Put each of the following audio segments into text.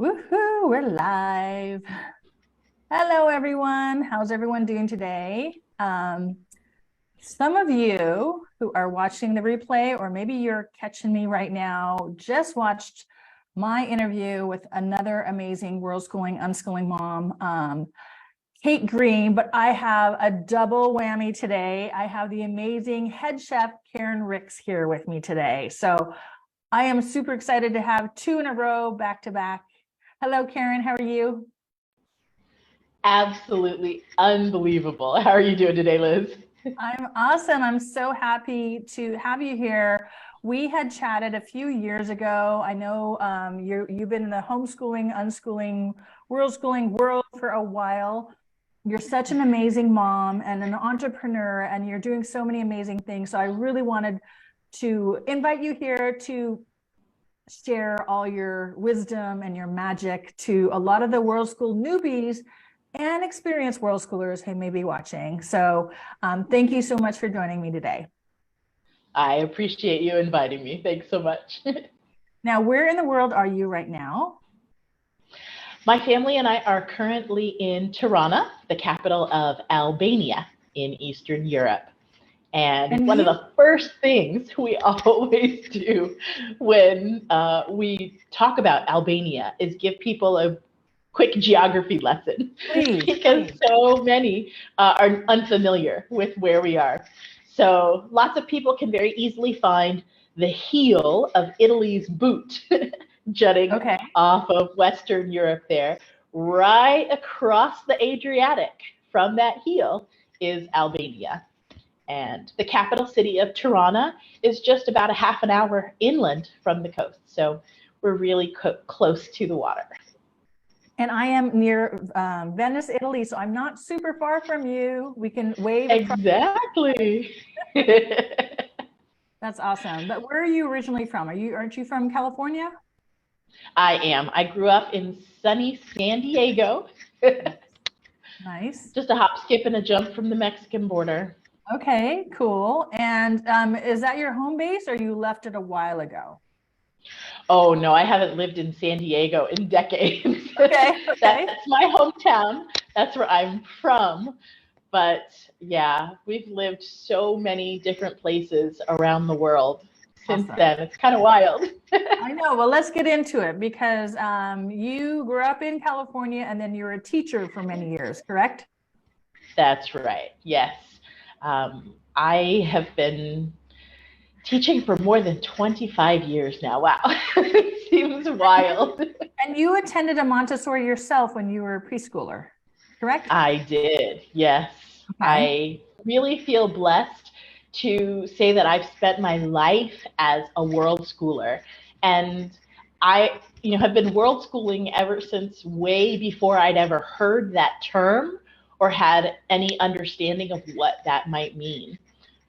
Woohoo, we're live. Hello, everyone. How's everyone doing today? Some of you who are watching the replay, or maybe you're catching me right now, just watched my interview with another amazing world schooling, unschooling mom, Kate Green, but I have a double whammy today. I have the amazing head chef, Karen Ricks, here with me today. So I am super excited to have two in a row, back to back. Hello, Karen. How are you? Absolutely unbelievable. How are you doing today, Liz? I'm awesome. I'm so happy to have you here. We had chatted a few years ago. I know you've been in the homeschooling, unschooling, world schooling world for a while. You're such an amazing mom and an entrepreneur, and you're doing so many amazing things. So I really wanted to invite you here to share all your wisdom and your magic to a lot of the world school newbies and experienced world schoolers who may be watching. So thank you so much for joining me today. I appreciate you inviting me. Thanks so much. Now, where in the world are you right now? My family and I are currently in Tirana, the capital of Albania in Eastern Europe. And one of the first things we always do when we talk about Albania is give people a quick geography lesson. Because so many are unfamiliar with where we are. So lots of people can very easily find the heel of Italy's boot jutting off of Western Europe there. Right across the Adriatic from that heel is Albania. And the capital city of Tirana is just about a half an hour inland from the coast. So we're really close to the water. And I am near Venice, Italy, so I'm not super far from you. We can wave. Exactly. That's awesome. But where are you originally from? Aren't you from California? I am. I grew up in sunny San Diego. Nice. Just a hop, skip, and a jump from the Mexican border. Okay, cool. And is that your home base, or you left it a while ago? Oh, no, I haven't lived in San Diego in decades. Okay. That's my hometown. That's where I'm from. But yeah, we've lived so many different places around the world since then. It's kind of wild. I know. Well, let's get into it, because you grew up in California and then you were a teacher for many years, correct? That's right. Yes. I have been teaching for more than 25 years now. Wow. It seems wild. And you attended a Montessori yourself when you were a preschooler, correct? I did. Yes. Okay. I really feel blessed to say that I've spent my life as a world schooler. And I, have been world schooling ever since way before I'd ever heard that term or had any understanding of what that might mean.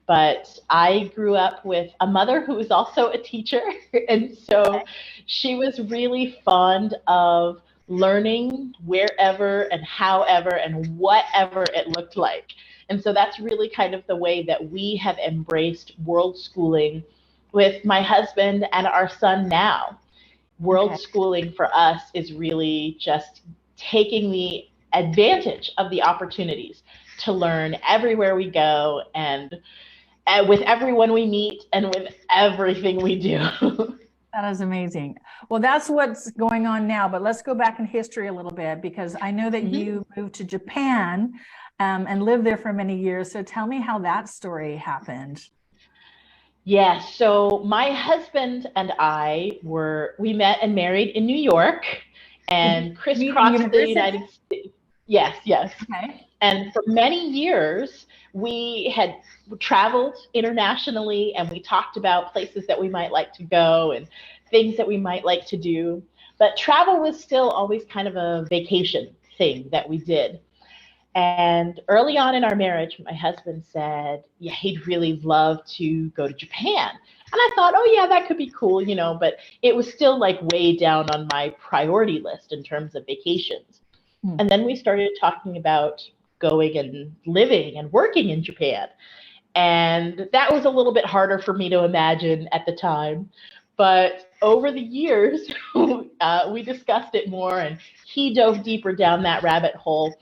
But I grew up with a mother who was also a teacher. And so she was really fond of learning wherever and however and whatever it looked like. And so that's really kind of the way that we have embraced world schooling with my husband and our son now. World schooling for us is really just taking the advantage of the opportunities to learn everywhere we go and with everyone we meet and with everything we do. That is amazing. Well, that's what's going on now, but let's go back in history a little bit, because I know that you moved to Japan and lived there for many years. So tell me how that story happened. Yes. So my husband and we met and married in New York and crisscrossed the United States. Yes. Okay. And for many years, we had traveled internationally, and we talked about places that we might like to go and things that we might like to do. But travel was still always kind of a vacation thing that we did. And early on in our marriage, my husband said, yeah, he'd really love to go to Japan. And I thought, oh, yeah, that could be cool, but it was still like way down on my priority list in terms of vacations. And then we started talking about going and living and working in Japan. And that was a little bit harder for me to imagine at the time. But over the years, we discussed it more, and he dove deeper down that rabbit hole.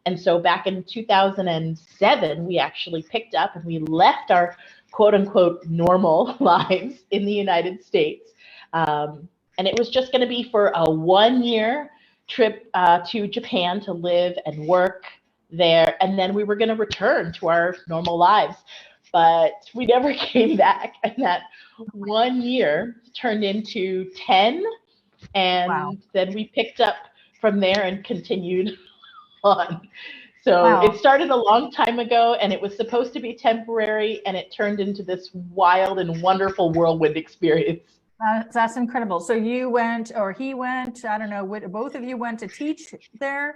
And so back in 2007, we actually picked up and we left our quote unquote normal lives in the United States. And it was just going to be for a 1-year trip to Japan to live and work there. And then we were going to return to our normal lives. But we never came back. And that 1 year turned into 10. And Wow. then we picked up from there and continued on. So Wow. It started a long time ago, and it was supposed to be temporary, and it turned into this wild and wonderful whirlwind experience. That's incredible. So you went, or he went, I don't know, both of you went to teach there?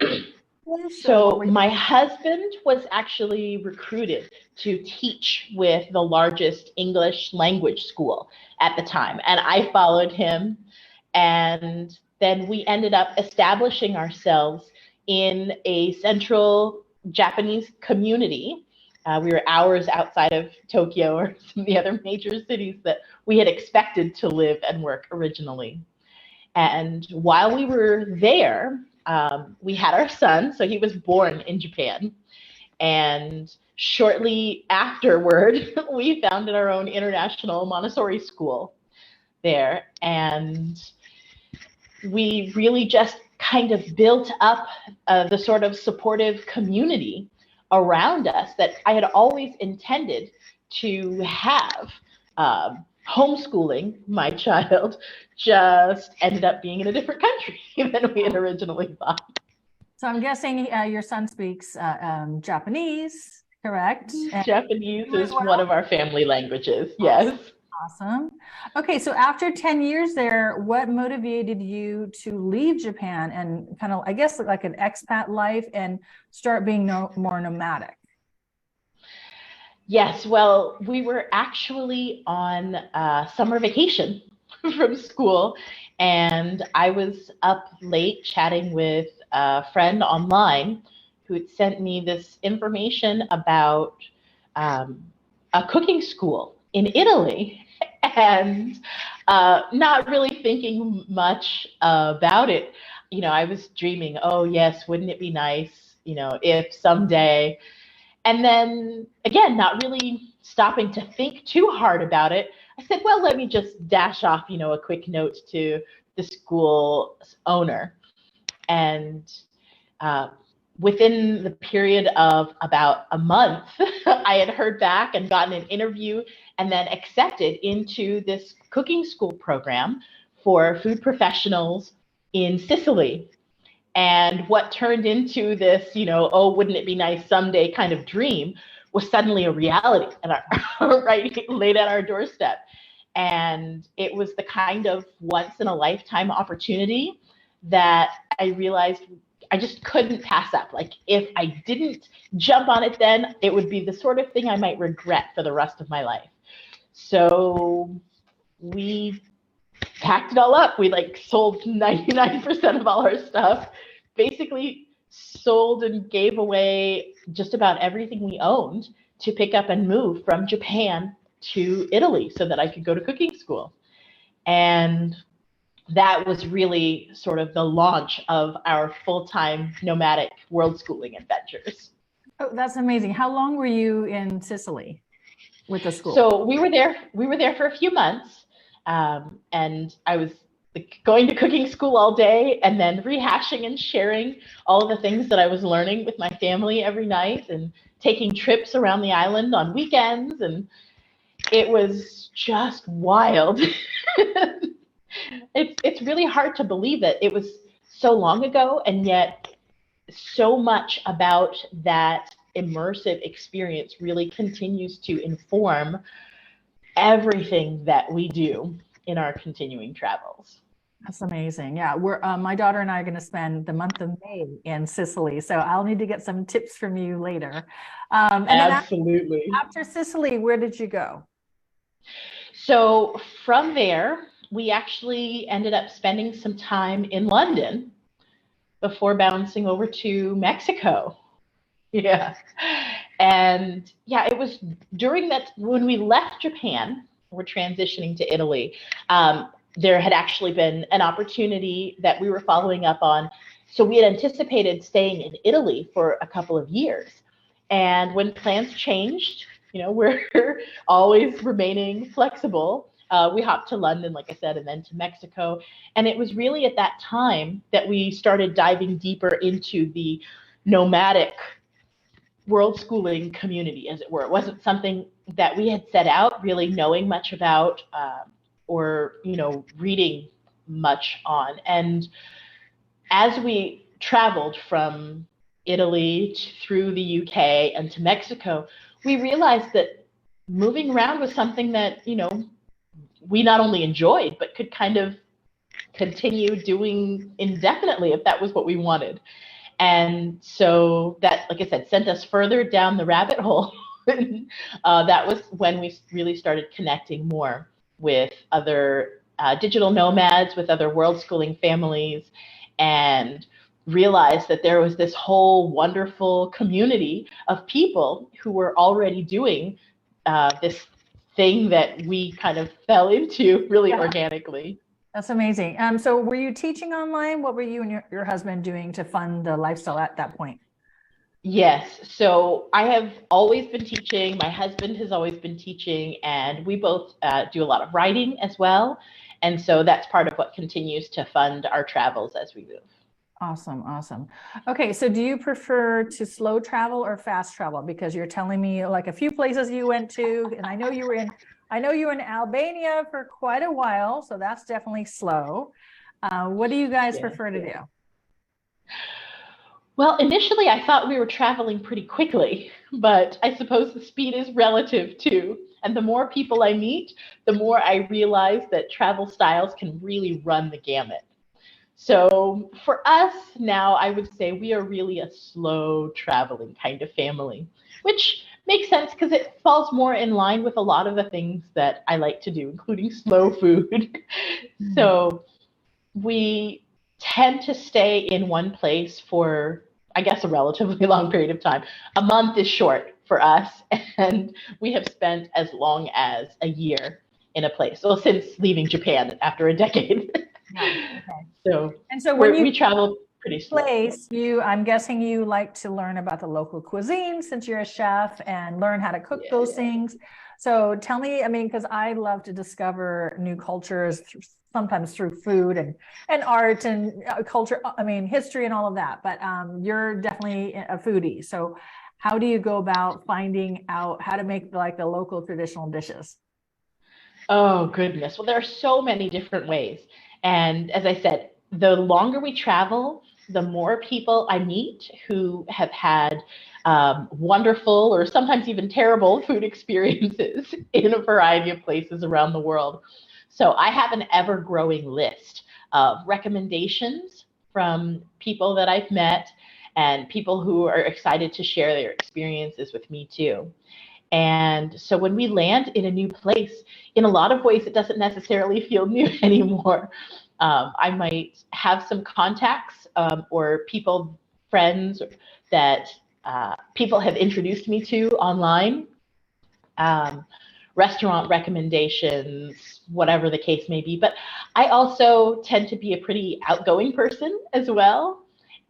So my husband was actually recruited to teach with the largest English language school at the time, and I followed him. And then we ended up establishing ourselves in a central Japanese community. We were hours outside of Tokyo or some of the other major cities that we had expected to live and work originally. And while we were there, we had our son, so he was born in Japan. And shortly afterward, we founded our own International Montessori School there. And we really just kind of built up the sort of supportive community around us that I had always intended to have. Homeschooling my child just ended up being in a different country than we had originally thought. So I'm guessing your son speaks Japanese, correct? Japanese is one of our family languages, yes. Awesome. Okay, so after 10 years there, what motivated you to leave Japan and kind of, I guess, like an expat life and start being more nomadic? Yes, well, we were actually on summer vacation from school, and I was up late chatting with a friend online who had sent me this information about a cooking school in Italy, and not really thinking much about it. You know, I was dreaming, oh yes, wouldn't it be nice, you know, if someday. And then again, not really stopping to think too hard about it, I said, well, let me just dash off, you know, a quick note to the school owner. And within the period of about a month, I had heard back and gotten an interview and then accepted into this cooking school program for food professionals in Sicily. And what turned into this, you know, oh, wouldn't it be nice someday kind of dream was suddenly a reality and right laid at our doorstep. And it was the kind of once in a lifetime opportunity that I realized I just couldn't pass up. Like if I didn't jump on it then, it would be the sort of thing I might regret for the rest of my life. So we packed it all up. We like sold 99% of all our stuff, basically sold and gave away just about everything we owned to pick up and move from Japan to Italy so that I could go to cooking school. And that was really sort of the launch of our full-time nomadic world schooling adventures. Oh, that's amazing. How long were you in Sicily with the school? So we were there for a few months. And I was going to cooking school all day and then rehashing and sharing all the things that I was learning with my family every night and taking trips around the island on weekends. And it was just wild. It's really hard to believe that it was so long ago, and yet so much about that immersive experience really continues to inform everything that we do in our continuing travels. That's amazing. Yeah, we're my daughter and I are going to spend the month of May in Sicily, so I'll need to get some tips from you later. And absolutely. Then after Sicily, where did you go? So from there, we actually ended up spending some time in London before bouncing over to Mexico. Yeah. And yeah, it was during that, when we left Japan, we're transitioning to Italy. there had actually been an opportunity that we were following up on. So we had anticipated staying in Italy for a couple of years. And when plans changed, we're always remaining flexible. We hopped to London, like I said, and then to Mexico. And it was really at that time that we started diving deeper into the nomadic world schooling community, as it were. It wasn't something that we had set out really knowing much about or reading much on. And as we traveled from Italy through the UK and to Mexico, we realized that moving around was something that we not only enjoyed but could kind of continue doing indefinitely if that was what we wanted. And so that, like I said, sent us further down the rabbit hole. That was when we really started connecting more with other digital nomads, with other world schooling families, and realized that there was this whole wonderful community of people who were already doing this thing that we kind of fell into really organically. That's amazing. So were you teaching online? What were you and your husband doing to fund the lifestyle at that point? Yes. So I have always been teaching. My husband has always been teaching, and we both do a lot of writing as well. And so that's part of what continues to fund our travels as we move. Awesome. Awesome. Okay. So do you prefer to slow travel or fast travel? Because you're telling me like a few places you went to, and I know you were in Albania for quite a while. So that's definitely slow. What do you guys prefer to do? Well, initially I thought we were traveling pretty quickly, but I suppose the speed is relative too. And the more people I meet, the more I realize that travel styles can really run the gamut. So for us now, I would say we are really a slow traveling kind of family, which makes sense because it falls more in line with a lot of the things that I like to do, including slow food. So we tend to stay in one place for, I guess, a relatively long period of time. A month is short for us, and we have spent as long as a year in a place. Well, since leaving Japan after a decade. Okay. So when we travel pretty slow. I'm guessing you like to learn about the local cuisine since you're a chef and learn how to cook those things. So tell me, because I love to discover new cultures sometimes through food and art and culture, history and all of that. But you're definitely a foodie. So how do you go about finding out how to make like the local traditional dishes? Oh, goodness. Well, there are so many different ways. And as I said, the longer we travel, the more people I meet who have had wonderful or sometimes even terrible food experiences in a variety of places around the world. So I have an ever-growing list of recommendations from people that I've met and people who are excited to share their experiences with me too. And so when we land in a new place, in a lot of ways, it doesn't necessarily feel new anymore. I might have some contacts or people, friends that people have introduced me to online, restaurant recommendations, whatever the case may be. But I also tend to be a pretty outgoing person as well.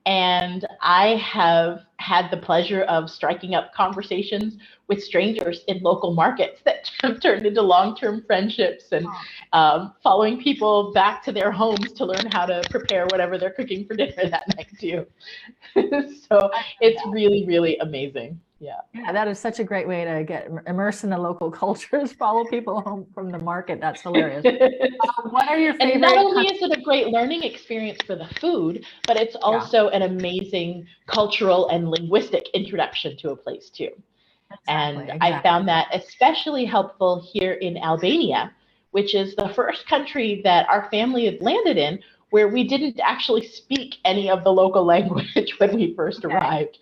And I have had the pleasure of striking up conversations with strangers in local markets that have turned into long-term friendships and following people back to their homes to learn how to prepare whatever they're cooking for dinner that night too. So it's really, really amazing. Yeah, that is such a great way to get immersed in the local cultures, follow people home from the market. That's hilarious. What are your favorite? And not only is it a great learning experience for the food, but it's also an amazing cultural and linguistic introduction to a place too. Exactly. I found that especially helpful here in Albania, which is the first country that our family had landed in where we didn't actually speak any of the local language when we first arrived.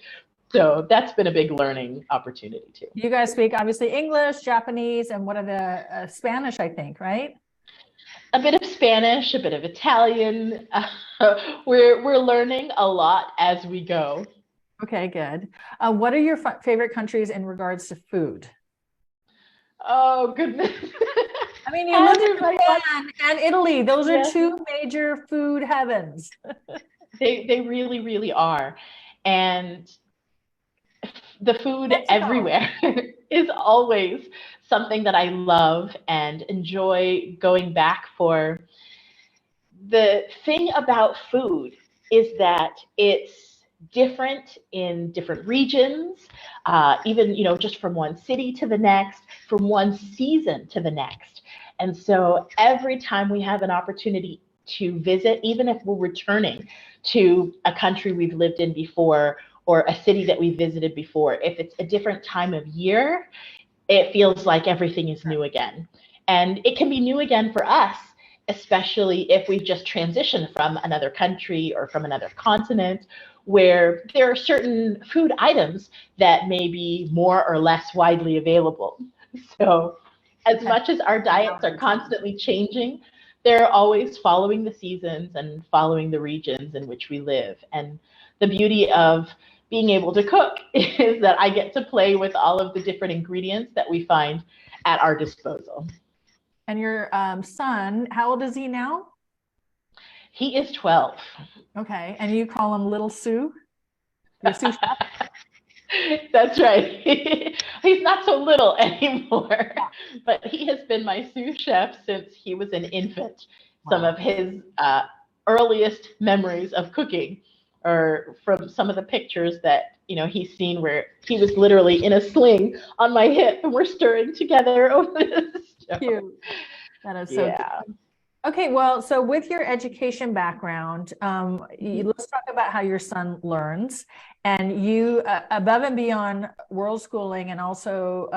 So that's been a big learning opportunity too. You guys speak obviously English, Japanese, and what are the Spanish, I think, right? A bit of Spanish, a bit of Italian. We're learning a lot as we go. Okay, good. What are your favorite countries in regards to food? Oh, goodness. I mean, you look at Everybody wants- Japan and Italy. Those are Yes. two major food heavens. They really, really are. And the food Mexico. everywhere is always something that I love and enjoy going back for. The thing about food is that it's different in different regions, even, just from one city to the next, from one season to the next. And so every time we have an opportunity to visit, even if we're returning to a country we've lived in before or a city that we visited before, if it's a different time of year, it feels like everything is new again. And it can be new again for us, especially if we've just transitioned from another country or from another continent, where there are certain food items that may be more or less widely available. So as much as our diets are constantly changing, they're always following the seasons and following the regions in which we live. And the beauty of being able to cook is that I get to play with all of the different ingredients that we find at our disposal. And your son, how old is he now? He is 12. Okay. And you call him Little Sue? Your sous chef? That's right. He's not so little anymore, but he has been my sous chef since he was an infant. Wow. Some of his earliest memories of cooking are from some of the pictures that he's seen where he was literally in a sling on my hip and we're stirring together over this. Cute. That is so cute. Okay, well, so with your education background, let's talk about how your son learns. And you, above and beyond world schooling and also,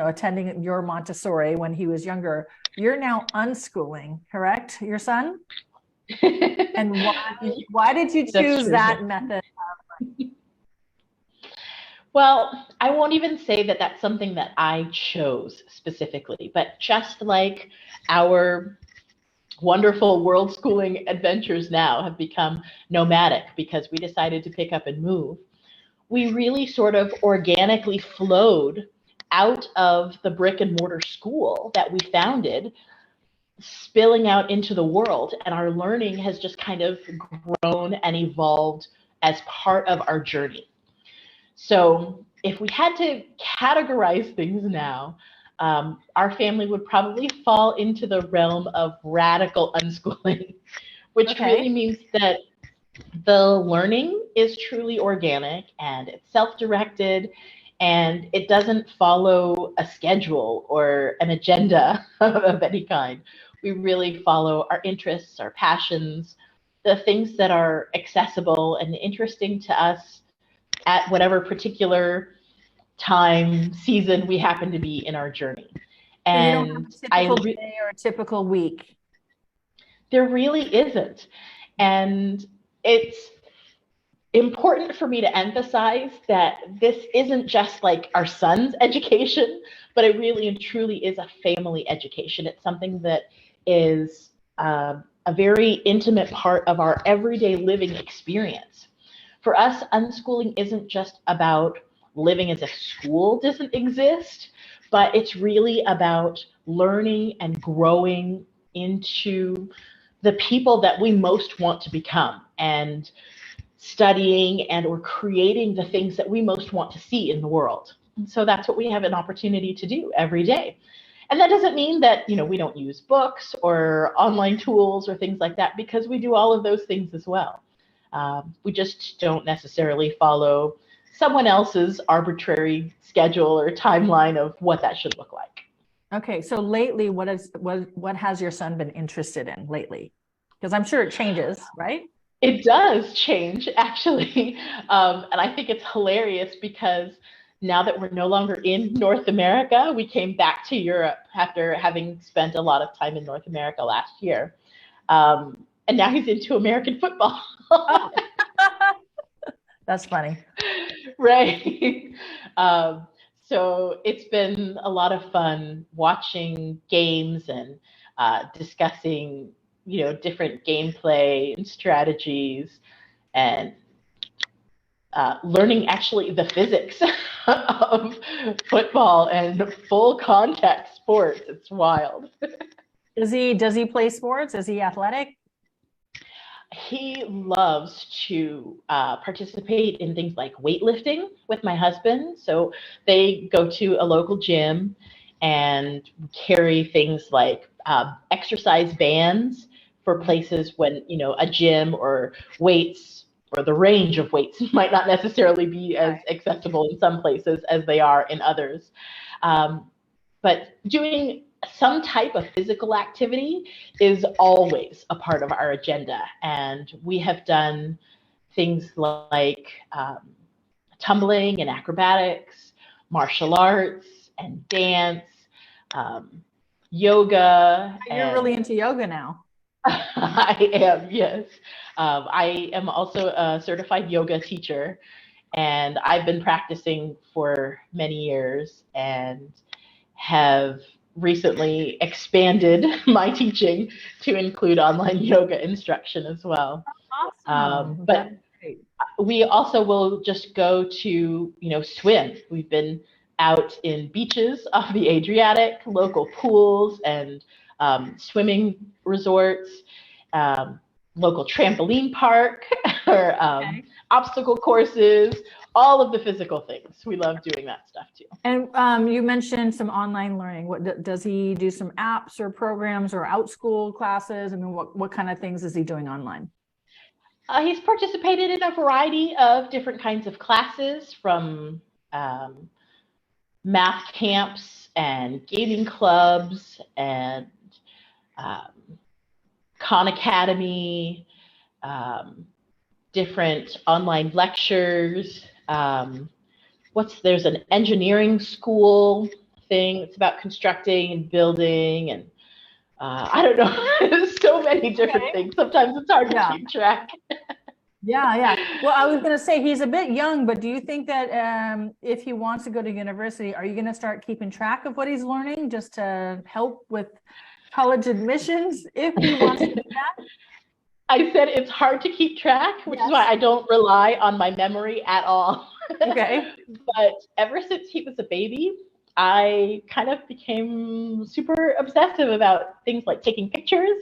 attending your Montessori when he was younger, you're now unschooling, correct, your son? And why did you choose that method? Well, I won't even say that that's something that I chose specifically, but just like our wonderful world schooling adventures now have become nomadic because we decided to pick up and move, we really sort of organically flowed out of the brick and mortar school that we founded, spilling out into the world, and our learning has just kind of grown and evolved as part of our journey. So if we had to categorize things now, our family would probably fall into the realm of radical unschooling, which really means that the learning is truly organic and it's self-directed and it doesn't follow a schedule or an agenda of any kind. We really follow our interests, our passions, the things that are accessible and interesting to us at whatever particular time, season we happen to be in our journey. And you don't have a typical day or a typical week. There really isn't. And it's important for me to emphasize that this isn't just like our son's education, but it really and truly is a family education. It's something that is a very intimate part of our everyday living experience. For us, unschooling isn't just about living as if school doesn't exist, but it's really about learning and growing into the people that we most want to become and studying and or creating the things that we most want to see in the world. And so that's what we have an opportunity to do every day. And that doesn't mean that, we don't use books or online tools or things like that, because we do all of those things as well. We just don't necessarily follow someone else's arbitrary schedule or timeline of what that should look like. Okay, so lately, what has your son been interested in lately? Because I'm sure it changes, right? It does change, actually. And I think it's hilarious because now that we're no longer in North America, we came back to Europe after having spent a lot of time in North America last year. And now he's into American football. Oh. That's funny. Right. So it's been a lot of fun watching games and discussing, different gameplay and strategies. And learning actually the physics of football and full contact sports. It's wild. Does he play sports? Is he athletic? He loves to participate in things like weightlifting with my husband. So they go to a local gym and carry things like exercise bands for places when, a gym or weights or the range of weights might not necessarily be as accessible in some places as they are in others. But doing some type of physical activity is always a part of our agenda. And we have done things like tumbling and acrobatics, martial arts and dance, yoga. You're really into yoga now. I am, yes. I am also a certified yoga teacher, and I've been practicing for many years and have recently expanded my teaching to include online yoga instruction as well. Awesome. But we also will just go to, swim. We've been out in beaches off the Adriatic, local pools and swimming resorts, local trampoline park, or obstacle courses, all of the physical things. We love doing that stuff too. And you mentioned some online learning. What does he do? Some apps or programs or outschool classes? I mean, what kind of things is he doing online? He's participated in a variety of different kinds of classes, from math camps and gaming clubs and Khan Academy, different online lectures. There's an engineering school thing. It's about constructing and building, and I don't know. There's so many different things. Sometimes it's hard to keep track. Yeah. Well, I was going to say he's a bit young, but do you think that if he wants to go to university, are you going to start keeping track of what he's learning just to help with college admissions if he wants to do that? I said it's hard to keep track, which is why I don't rely on my memory at all. Okay. But ever since he was a baby, I kind of became super obsessive about things like taking pictures.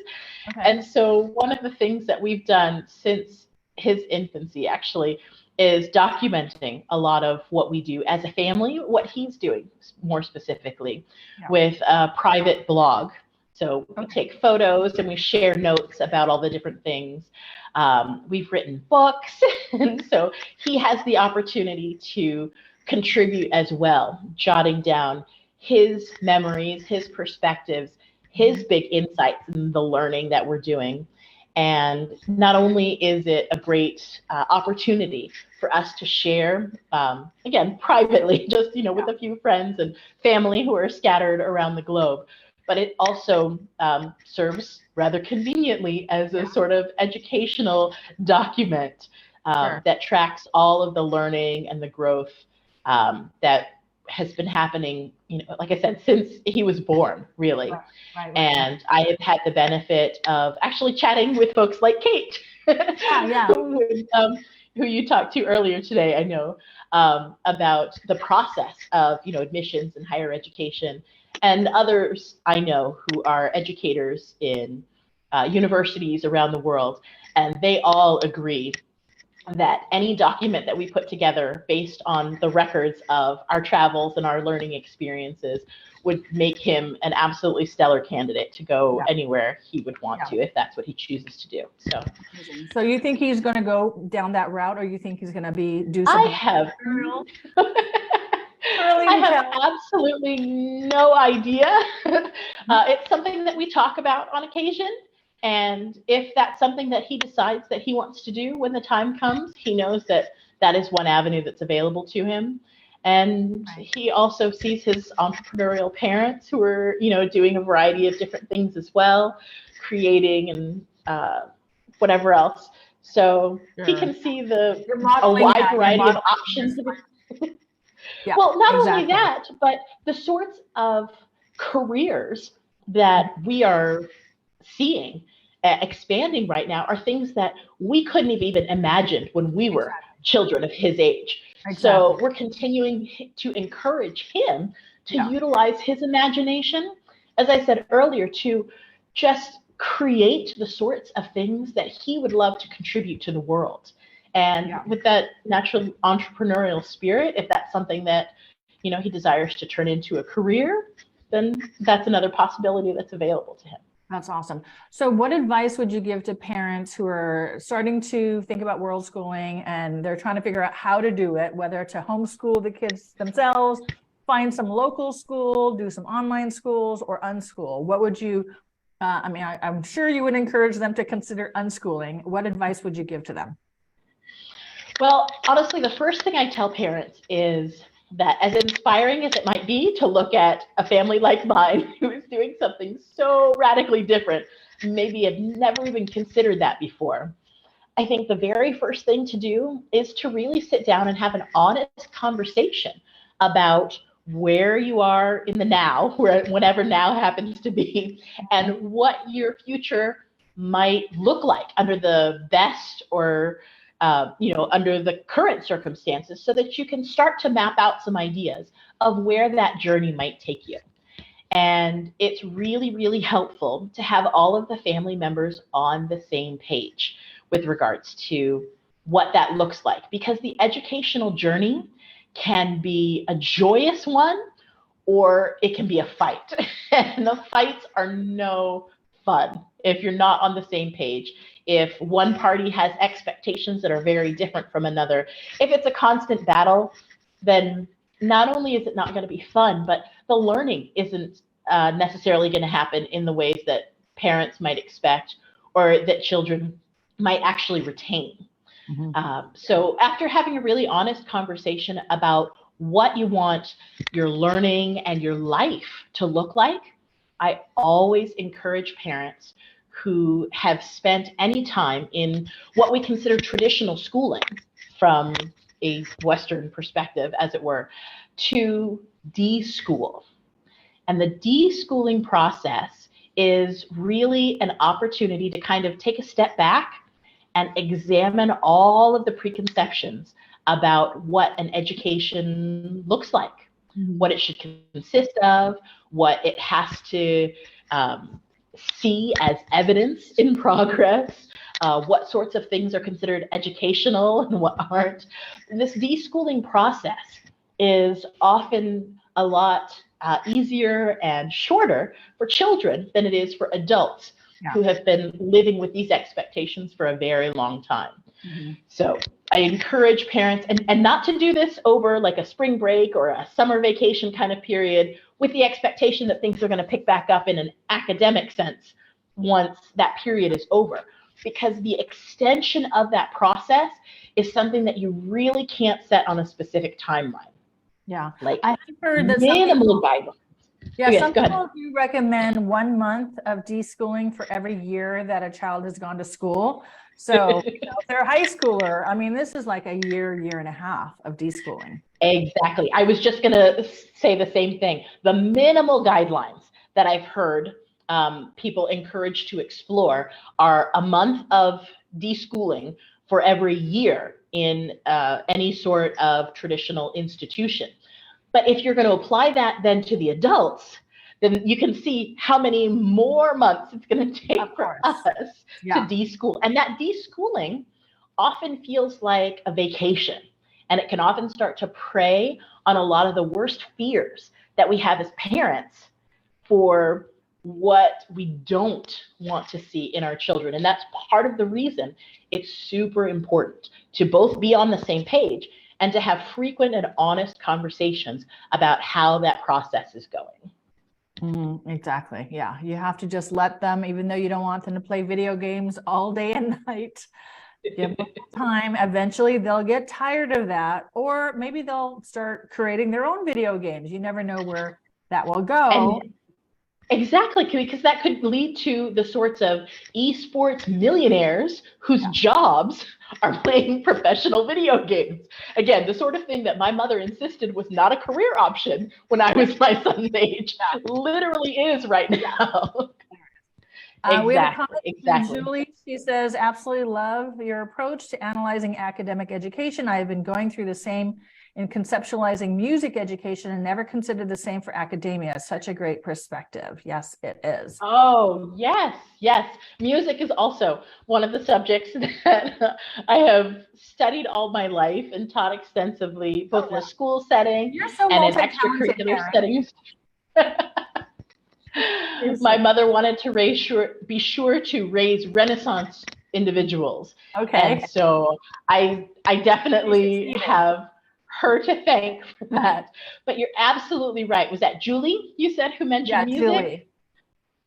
Okay. And so one of the things that we've done since his infancy actually is documenting a lot of what we do as a family, what he's doing more specifically with a private blog. So we take photos and we share notes about all the different things. We've written books, and so he has the opportunity to contribute as well, jotting down his memories, his perspectives, his big insights in the learning that we're doing. And not only is it a great opportunity for us to share, again, privately, just, with a few friends and family who are scattered around the globe, but it also serves rather conveniently as a sort of educational document that tracks all of the learning and the growth that has been happening, like I said, since he was born, really. Right. And I have had the benefit of actually chatting with folks like Kate, who you talked to earlier today, I know, about the process of, admissions in higher education, and others I know who are educators in universities around the world, and they all agree that any document that we put together based on the records of our travels and our learning experiences would make him an absolutely stellar candidate to go anywhere he would want to, if that's what he chooses to do. So you think he's going to go down that route, or you think he's going to do something? I have absolutely no idea. It's something that we talk about on occasion. And if that's something that he decides that he wants to do when the time comes, he knows that that is one avenue that's available to him. And he also sees his entrepreneurial parents who are, doing a variety of different things as well, creating and whatever else. So he can see a wide variety of options. Well, not only that, but the sorts of careers that we are seeing expanding right now are things that we couldn't have even imagined when we were children of his age. Exactly. So we're continuing to encourage him to utilize his imagination, as I said earlier, to just create the sorts of things that he would love to contribute to the world. And with that natural entrepreneurial spirit, if that's something that, you know, he desires to turn into a career, then that's another possibility that's available to him. That's awesome. So what advice would you give to parents who are starting to think about world schooling and they're trying to figure out how to do it, whether to homeschool the kids themselves, find some local school, do some online schools, or unschool? What would you, I mean, I'm sure you would encourage them to consider unschooling. What advice would you give to them? Well, honestly, the first thing I tell parents is that, as inspiring as it might be to look at a family like mine who is doing something so radically different, maybe have never even considered that before, I think the very first thing to do is to really sit down and have an honest conversation about where you are in the now, whenever now happens to be, and what your future might look like under the best or you know, under the current circumstances, so that you can start to map out some ideas of where that journey might take you. And it's really, really helpful to have all of the family members on the same page with regards to what that looks like, because the educational journey can be a joyous one, or it can be a fight. And the fights are no fun if you're not on the same page. If one party has expectations that are very different from another, if it's a constant battle, then not only is it not going to be fun, but the learning isn't necessarily going to happen in the ways that parents might expect or that children might actually retain. So after having a really honest conversation about what you want your learning and your life to look like, I always encourage parents who have spent any time in what we consider traditional schooling from a Western perspective, as it were, to de-school. And the de-schooling process is really an opportunity to kind of take a step back and examine all of the preconceptions about what an education looks like, what it should consist of, what it has to see as evidence in progress, what sorts of things are considered educational and what aren't. This de-schooling process is often a lot easier and shorter for children than it is for adults who have been living with these expectations for a very long time. So I encourage parents, and not to do this over like a spring break or a summer vacation kind of period with the expectation that things are going to pick back up in an academic sense once that period is over, because the extension of that process is something that you really can't set on a specific timeline. Yeah, like I've heard that minimal guidelines. Yeah, some people do recommend 1 month of deschooling for every year that a child has gone to school. So if they're a high schooler, I mean, this is like a year and a half of deschooling. Exactly. I was just going to say the same thing. The minimal guidelines that I've heard people encouraged to explore are a month of deschooling for every year in any sort of traditional institution. But if you're going to apply that then to the adults, then you can see how many more months it's going to take for us to deschool. And that deschooling often feels like a vacation. And it can often start to prey on a lot of the worst fears that we have as parents for what we don't want to see in our children. And that's part of the reason it's super important to both be on the same page and to have frequent and honest conversations about how that process is going. Exactly. Yeah. You have to just let them, even though you don't want them to play video games all day and night, give them time. Eventually they'll get tired of that, or maybe they'll start creating their own video games. You never know where that will go. Exactly, because that could lead to the sorts of esports millionaires whose jobs are playing professional video games. Again, the sort of thing that my mother insisted was not a career option when I was my son's age, literally is right now. We have a comment Exactly. from Julie. She says, absolutely love your approach to analyzing academic education. I have been going through the same in conceptualizing music education and never considered the same for academia. Such a great perspective. Yes, it is. Oh, yes, yes. Music is also one of the subjects that I have studied all my life and taught extensively, both in a school setting You're so and in multi-talented, extracurricular Karen. settings. My mother wanted to be sure to raise Renaissance individuals. Okay. And so I definitely have her to thank for that. But you're absolutely right. Was that Julie, you said, who mentioned music? Julie.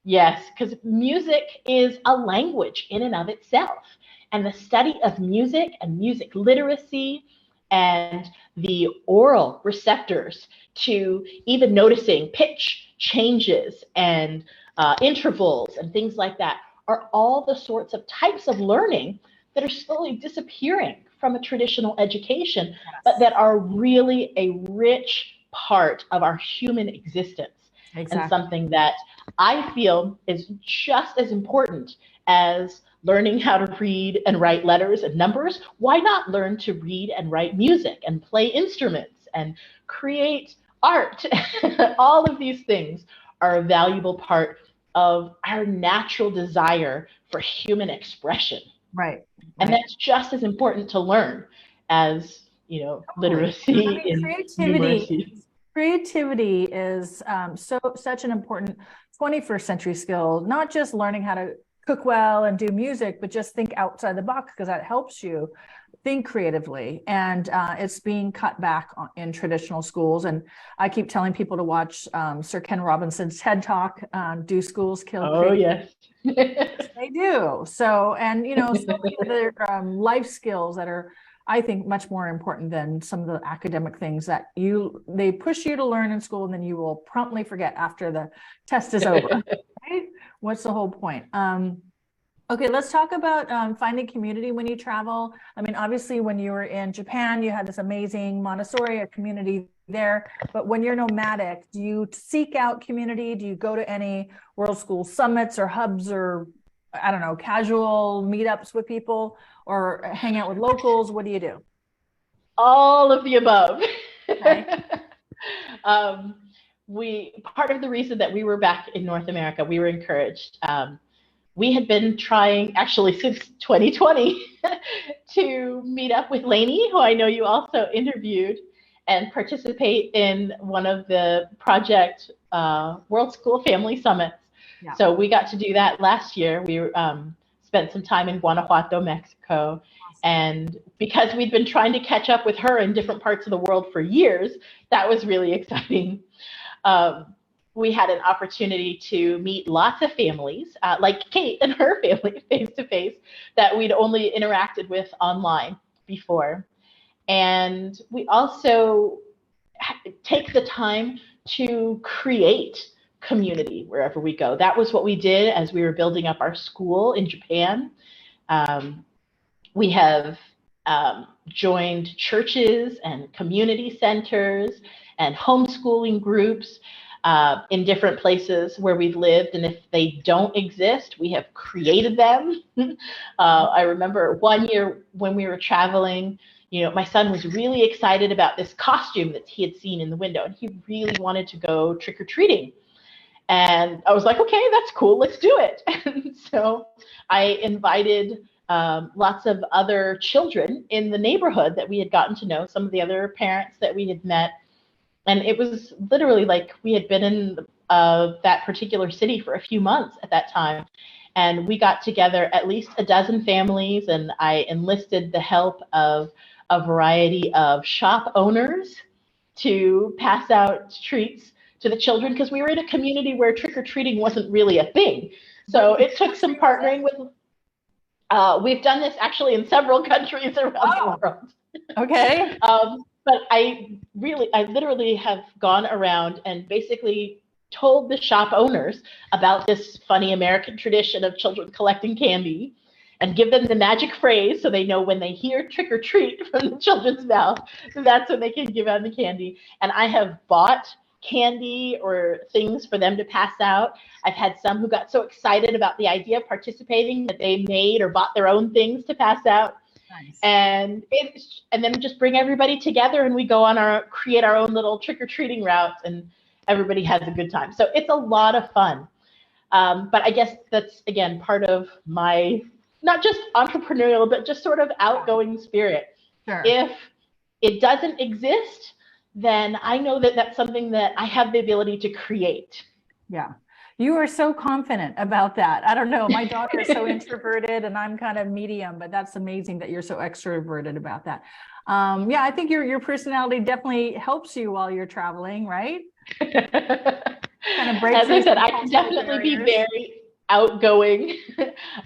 Yes, because music is a language in and of itself. And the study of music and music literacy and the oral receptors to even noticing pitch changes and intervals and things like that are all the sorts of types of learning that are slowly disappearing from a traditional education, yes, but that are really a rich part of our human existence. Exactly. And something that I feel is just as important as learning how to read and write letters and numbers. Why not learn to read and write music and play instruments and create art? All of these things are a valuable part of our natural desire for human expression. Right. And that's just as important to learn as, you know, literacy in numeracy. Creativity is such an important 21st century skill, not just learning how to cook well and do music, but just think outside the box, because that helps you think creatively. And it's being cut back in traditional schools. And I keep telling people to watch Sir Ken Robinson's TED Talk, Do Schools Kill Creativity? Yes. They do. So, and, you know, so many other life skills that are, I think, much more important than some of the academic things that they push you to learn in school, and then you will promptly forget after the test is over. Right? What's the whole point? Okay, let's talk about finding community when you travel. I mean, obviously, when you were in Japan, you had this amazing Montessori community there. But when you're nomadic, do you seek out community? Do you go to any World School summits or hubs or, I don't know, casual meetups with people, or hang out with locals? What do you do? All of the above. Okay. Part of the reason that we were back in North America, we were encouraged. We had been trying, actually since 2020, to meet up with Lainey, who I know you also interviewed, and participate in one of the Project World School Family Summits. Yeah. So we got to do that last year. We spent some time in Guanajuato, Mexico. And because we'd been trying to catch up with her in different parts of the world for years, that was really exciting. We had an opportunity to meet lots of families, like Kate and her family, face-to-face, that we'd only interacted with online before. And we also take the time to create community wherever we go. That was what we did as we were building up our school in Japan. We have joined churches and community centers and homeschooling groups in different places where we've lived. And if they don't exist, we have created them. I remember one year when we were traveling, you know, my son was really excited about this costume that he had seen in the window, and he really wanted to go trick-or-treating. And I was like, okay, that's cool, let's do it. And so I invited lots of other children in the neighborhood that we had gotten to know, some of the other parents that we had met. And it was literally like we had been in that particular city for a few months at that time. And we got together at least a dozen families, and I enlisted the help of a variety of shop owners to pass out treats to the children, because we were in a community where trick-or-treating wasn't really a thing. So it took some partnering with, we've done this actually in several countries around the world. Okay. But I literally have gone around and basically told the shop owners about this funny American tradition of children collecting candy, and give them the magic phrase so they know when they hear trick or treat from the children's mouth, that's when they can give out the candy. And I have bought candy or things for them to pass out. I've had some who got so excited about the idea of participating that they made or bought their own things to pass out. Nice. And then we just bring everybody together and we go on create our own little trick-or-treating routes, and everybody has a good time. So it's a lot of fun. But I guess that's, again, part of my, not just entrepreneurial, but just sort of outgoing spirit. Sure. If it doesn't exist, then I know that that's something that I have the ability to create. Yeah. You are so confident about that. I don't know. My daughter is so introverted and I'm kind of medium, but that's amazing that you're so extroverted about that. Yeah, I think your personality definitely helps you while you're traveling, right? Kind of breaks. As I said, I can definitely be very outgoing.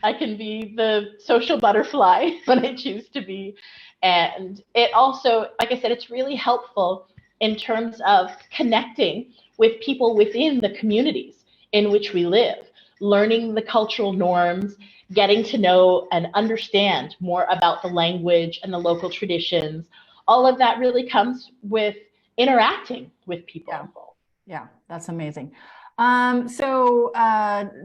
I can be the social butterfly when I choose to be. And it also, like I said, it's really helpful in terms of connecting with people within the communities in which we live, learning the cultural norms, getting to know and understand more about the language and the local traditions. All of that really comes with interacting with people. Yeah, that's amazing. So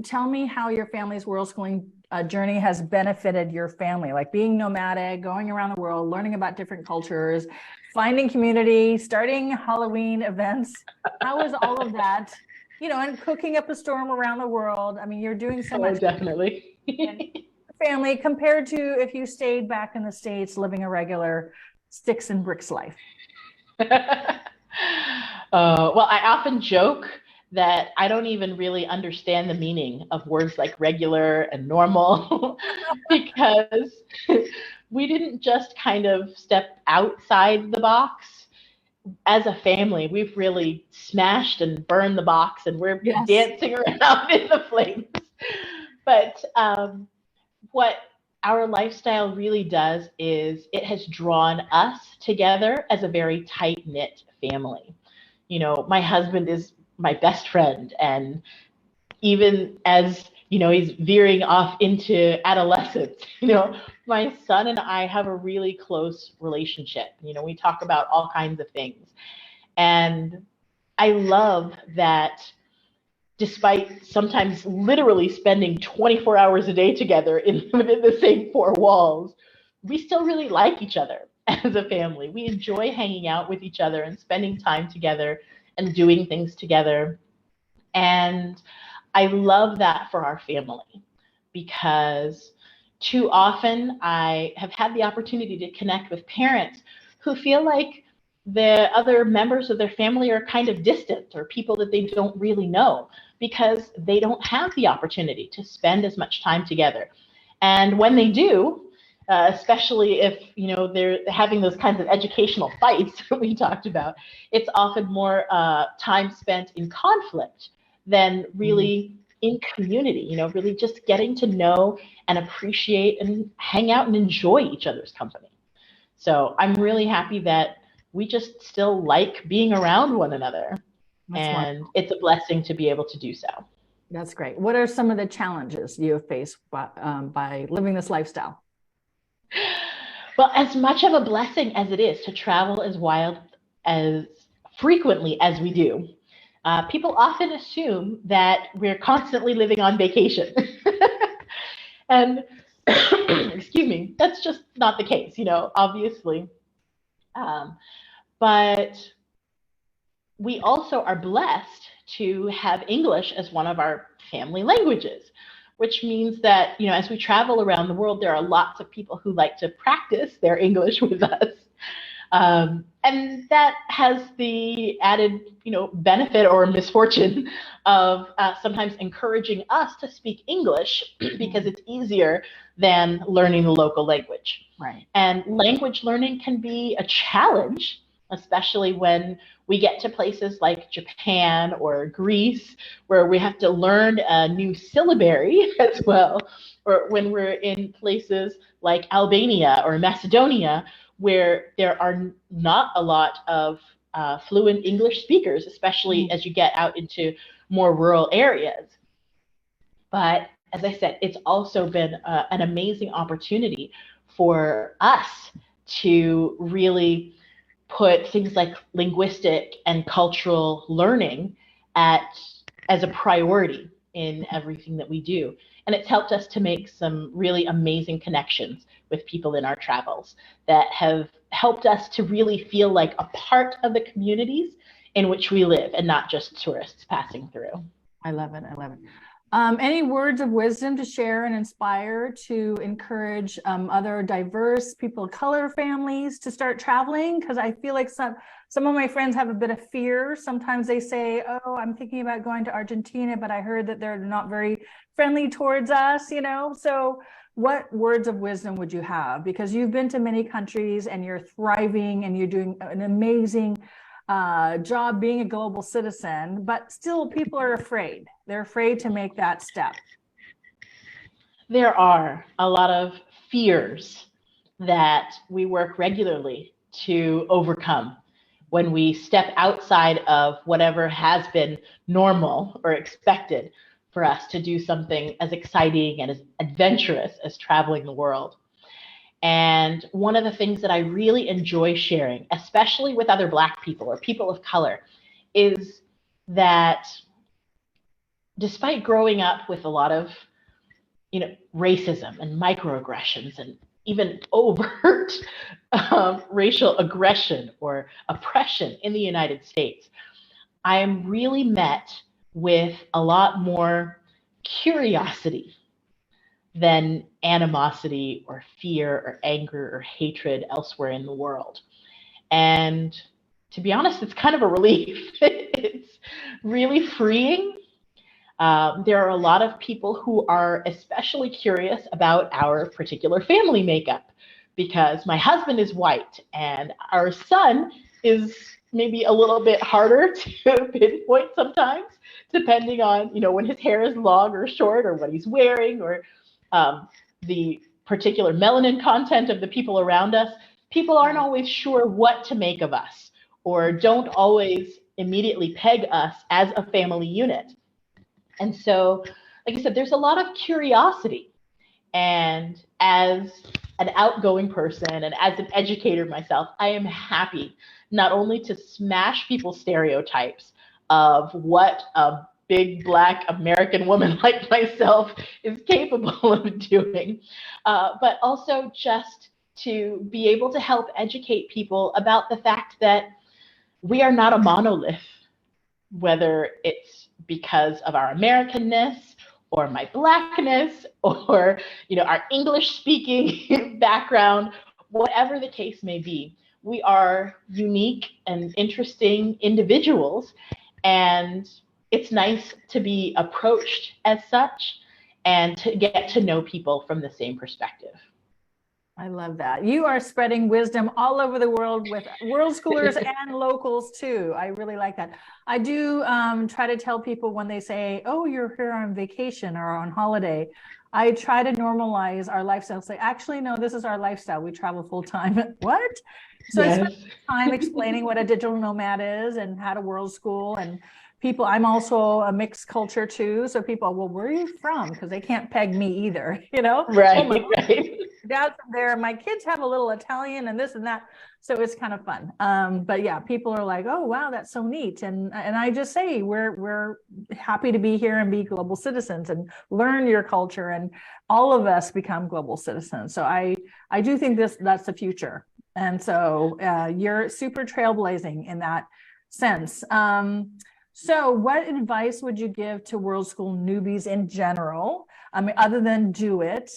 tell me how your family's world schooling journey has benefited your family, like being nomadic, going around the world, learning about different cultures, finding community, starting Halloween events. How was all of that? You know, and cooking up a storm around the world. I mean, you're doing so much. Definitely. Family compared to if you stayed back in the States living a regular sticks and bricks life. Well, I often joke that I don't even really understand the meaning of words like regular and normal because we didn't just kind of step outside the box. As a family, we've really smashed and burned the box, and we're dancing around in the flames. But what our lifestyle really does is it has drawn us together as a very tight-knit family. You know, my husband is my best friend, and even as you know, he's veering off into adolescence. You know, my son and I have a really close relationship. You know, we talk about all kinds of things. And I love that despite sometimes literally spending 24 hours a day together within the same four walls, we still really like each other as a family. We enjoy hanging out with each other and spending time together and doing things together. And I love that for our family because too often I have had the opportunity to connect with parents who feel like the other members of their family are kind of distant or people that they don't really know because they don't have the opportunity to spend as much time together. And when they do, especially if you know they're having those kinds of educational fights that we talked about, it's often more time spent in conflict than really in community, you know, really just getting to know and appreciate and hang out and enjoy each other's company. So I'm really happy that we just still like being around one another. That's and wonderful. It's a blessing to be able to do so. That's great. What are some of the challenges you have faced by living this lifestyle? Well, as much of a blessing as it is to travel as wild as frequently as we do, people often assume that we're constantly living on vacation. And excuse me, that's just not the case, you know, obviously. But we also are blessed to have English as one of our family languages, which means that, you know, as we travel around the world, there are lots of people who like to practice their English with us. And that has the added, you know, benefit or misfortune of sometimes encouraging us to speak English because it's easier than learning the local language. Right. And language learning can be a challenge, especially when we get to places like Japan or Greece, where we have to learn a new syllabary as well, or when we're in places like Albania or Macedonia, where there are not a lot of fluent English speakers, especially as you get out into more rural areas. But as I said, it's also been an amazing opportunity for us to really put things like linguistic and cultural learning as a priority in everything that we do. And it's helped us to make some really amazing connections with people in our travels that have helped us to really feel like a part of the communities in which we live and not just tourists passing through. I love it. I love it. Any words of wisdom to share and inspire to encourage other diverse people of color families to start traveling? Because I feel like some of my friends have a bit of fear. Sometimes they say, oh, I'm thinking about going to Argentina, but I heard that they're not very friendly towards us, you know? So what words of wisdom would you have? Because you've been to many countries and you're thriving and you're doing an amazing job being a global citizen, but still people are afraid. They're afraid to make that step. There are a lot of fears that we work regularly to overcome when we step outside of whatever has been normal or expected for us to do something as exciting and as adventurous as traveling the world. And one of the things that I really enjoy sharing, especially with other Black people or people of color, is that despite growing up with a lot of, racism and microaggressions and even overt racial aggression or oppression in the United States, I am really met with a lot more curiosity than animosity or fear or anger or hatred elsewhere in the world. And to be honest, it's kind of a relief. It's really freeing. There are a lot of people who are especially curious about our particular family makeup, because my husband is white and our son is maybe a little bit harder to pinpoint sometimes, depending on, when his hair is long or short or what he's wearing or the particular melanin content of the people around us. People aren't always sure what to make of us or don't always immediately peg us as a family unit. And so, like I said, there's a lot of curiosity. And as an outgoing person and as an educator myself, I am happy not only to smash people's stereotypes of what a big Black American woman like myself is capable of doing, but also just to be able to help educate people about the fact that we are not a monolith, whether it's because of our Americanness or my Blackness or our English speaking background, whatever the case may be. We are unique and interesting individuals, and it's nice to be approached as such and to get to know people from the same perspective. I love that. You are spreading wisdom all over the world with world schoolers and locals too. I really like that. I do try to tell people when they say, oh, you're here on vacation or on holiday, I try to normalize our lifestyle. Say, actually, no, this is our lifestyle. We travel full time. What? So yes. I spend time explaining what a digital nomad is and how to world school. And people, I'm also a mixed culture too. So people, well, where are you from? Because they can't peg me either, Right, oh, right. Dad's from there. My kids have a little Italian and this and that. So it's kind of fun. But yeah, people are like, oh, wow, that's so neat. And I just say, we're happy to be here and be global citizens and learn your culture, and all of us become global citizens. So I do think that's the future. And so you're super trailblazing in that sense. So what advice would you give to world school newbies in general? I mean, other than do it,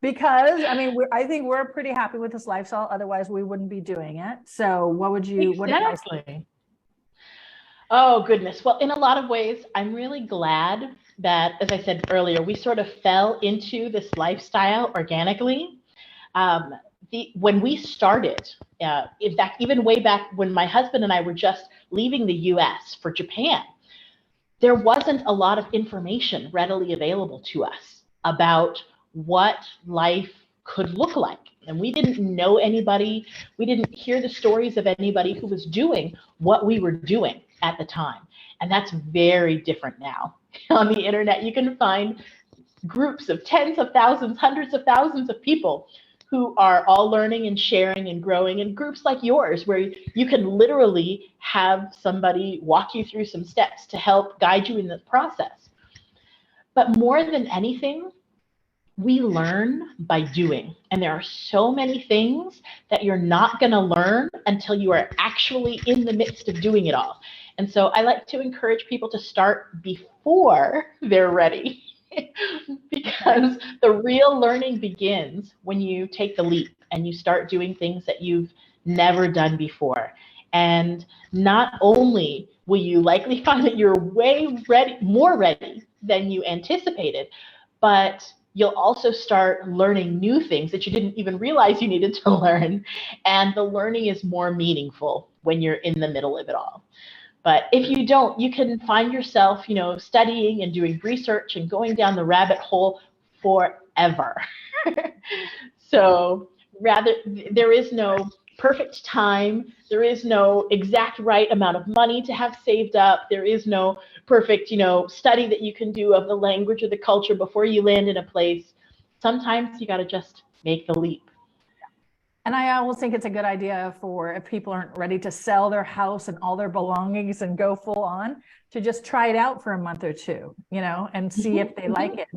because I think we're pretty happy with this lifestyle. Otherwise we wouldn't be doing it. So what would you, Exactly. Oh, goodness. Well, in a lot of ways, I'm really glad that, as I said earlier, we sort of fell into this lifestyle organically. When we started, in fact, even way back when my husband and I were just leaving the US for Japan, there wasn't a lot of information readily available to us about what life could look like. And we didn't know anybody. We didn't hear the stories of anybody who was doing what we were doing at the time. And that's very different now. On the internet, you can find groups of tens of thousands, hundreds of thousands of people who are all learning and sharing and growing, and groups like yours where you can literally have somebody walk you through some steps to help guide you in the process. But more than anything, we learn by doing. And there are so many things that you're not going to learn until you are actually in the midst of doing it all. And so I like to encourage people to start before they're ready. Because the real learning begins when you take the leap and you start doing things that you've never done before. And not only will you likely find that you're more ready than you anticipated, but you'll also start learning new things that you didn't even realize you needed to learn. And the learning is more meaningful when you're in the middle of it all. But if you don't, you can find yourself, studying and doing research and going down the rabbit hole forever. So there is no perfect time. There is no exact right amount of money to have saved up. There is no perfect, study that you can do of the language or the culture before you land in a place. Sometimes you got to just make the leap. And I always think it's a good idea for if people aren't ready to sell their house and all their belongings and go full on, to just try it out for a month or two, and see if they like it.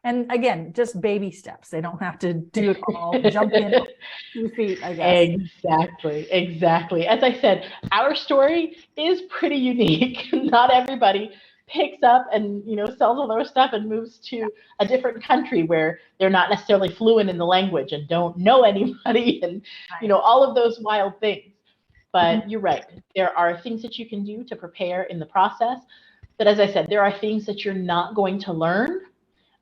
And again, just baby steps. They don't have to do it all, jump in 2 feet, I guess. Exactly. As I said, our story is pretty unique. Not everybody picks up and sells all their stuff and moves to a different country where they're not necessarily fluent in the language and don't know anybody and all of those wild things. But you're right, there are things that you can do to prepare in the process. But as I said, there are things that you're not going to learn,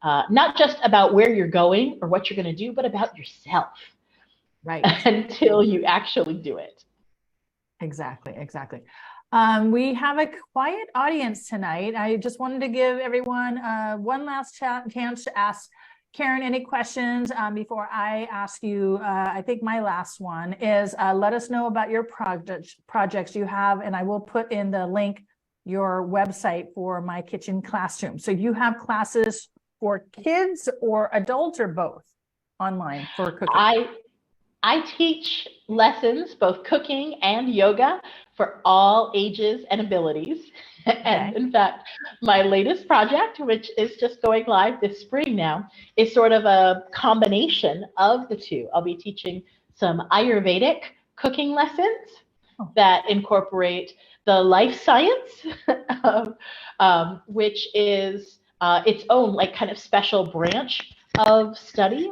not just about where you're going or what you're going to do, but about yourself, right? Until you actually do it. Exactly. We have a quiet audience tonight. I just wanted to give everyone one last chance to ask Karen any questions before I ask you. I think my last one is let us know about your projects you have, and I will put in the link your website for My Kitchen Classroom. So you have classes for kids or adults or both online for cooking? I teach lessons, both cooking and yoga, for all ages and abilities. Okay. And in fact, my latest project, which is just going live this spring now, is sort of a combination of the two. I'll be teaching some Ayurvedic cooking lessons that incorporate the life science of which is its own kind of special branch of study.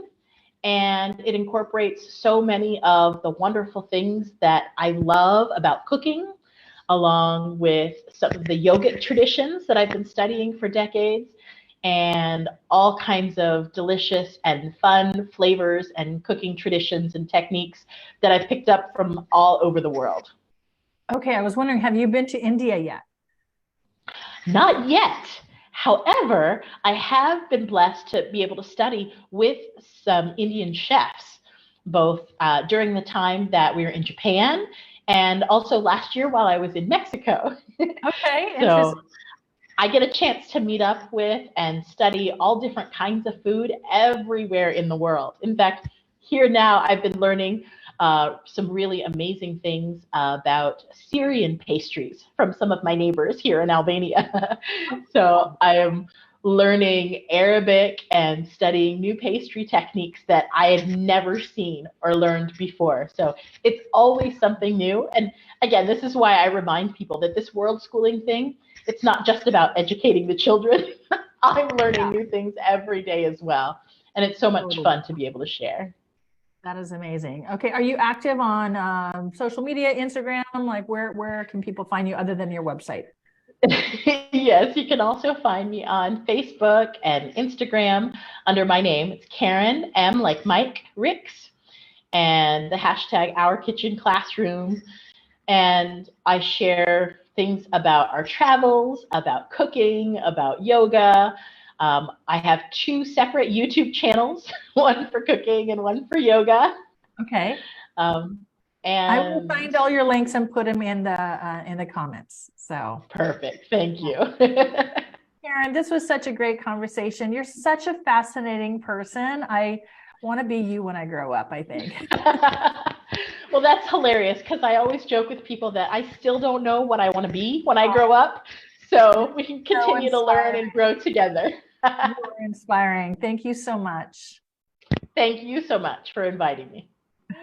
And it incorporates so many of the wonderful things that I love about cooking, along with some of the yogic traditions that I've been studying for decades, and all kinds of delicious and fun flavors and cooking traditions and techniques that I've picked up from all over the world. Okay, I was wondering, have you been to India yet? Not yet. However, I have been blessed to be able to study with some Indian chefs, both during the time that we were in Japan and also last year while I was in Mexico. Okay, so I get a chance to meet up with and study all different kinds of food everywhere in the world. In fact, here now I've been learning some really amazing things about Syrian pastries from some of my neighbors here in Albania. So I am learning Arabic and studying new pastry techniques that I had never seen or learned before. So it's always something new. And again, this is why I remind people that this world schooling thing, it's not just about educating the children. I'm learning new things every day as well. And it's so much fun to be able to share. That is amazing. Okay, are you active on social media, Instagram? Like where can people find you other than your website? Yes, you can also find me on Facebook and Instagram under my name. It's Karen M, like Mike Ricks, and the hashtag Our Kitchen Classroom. And I share things about our travels, about cooking, about yoga. I have 2 separate YouTube channels, one for cooking and one for yoga. Okay. And I will find all your links and put them in the comments. So perfect. Thank you. Karen, this was such a great conversation. You're such a fascinating person. I Want to be you when I grow up, I think. Well, that's hilarious because I always joke with people that I still don't know what I want to be when I grow up. So we can continue to learn and grow together. You're inspiring. Thank you so much. Thank you so much for inviting me.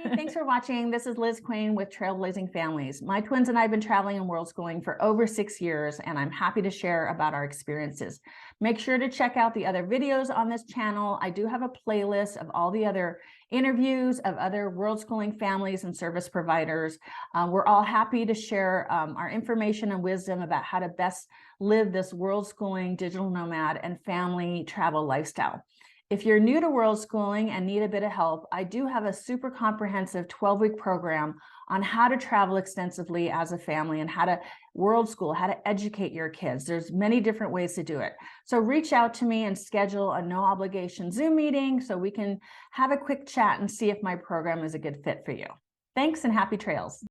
Hey, thanks for watching. This is Lizz Quain with Trailblazing Families. My twins and I have been traveling and world schooling for over 6 years, and I'm happy to share about our experiences. Make sure to check out the other videos on this channel. I do have a playlist of all the other interviews of other world schooling families and service providers. We're all happy to share our information and wisdom about how to best live this world schooling, digital nomad, and family travel lifestyle. If you're new to world schooling and need a bit of help, I do have a super comprehensive 12-week program on how to travel extensively as a family and how to world school, how to educate your kids. There's many different ways to do it. So reach out to me and schedule a no obligation Zoom meeting so we can have a quick chat and see if my program is a good fit for you. Thanks and happy trails.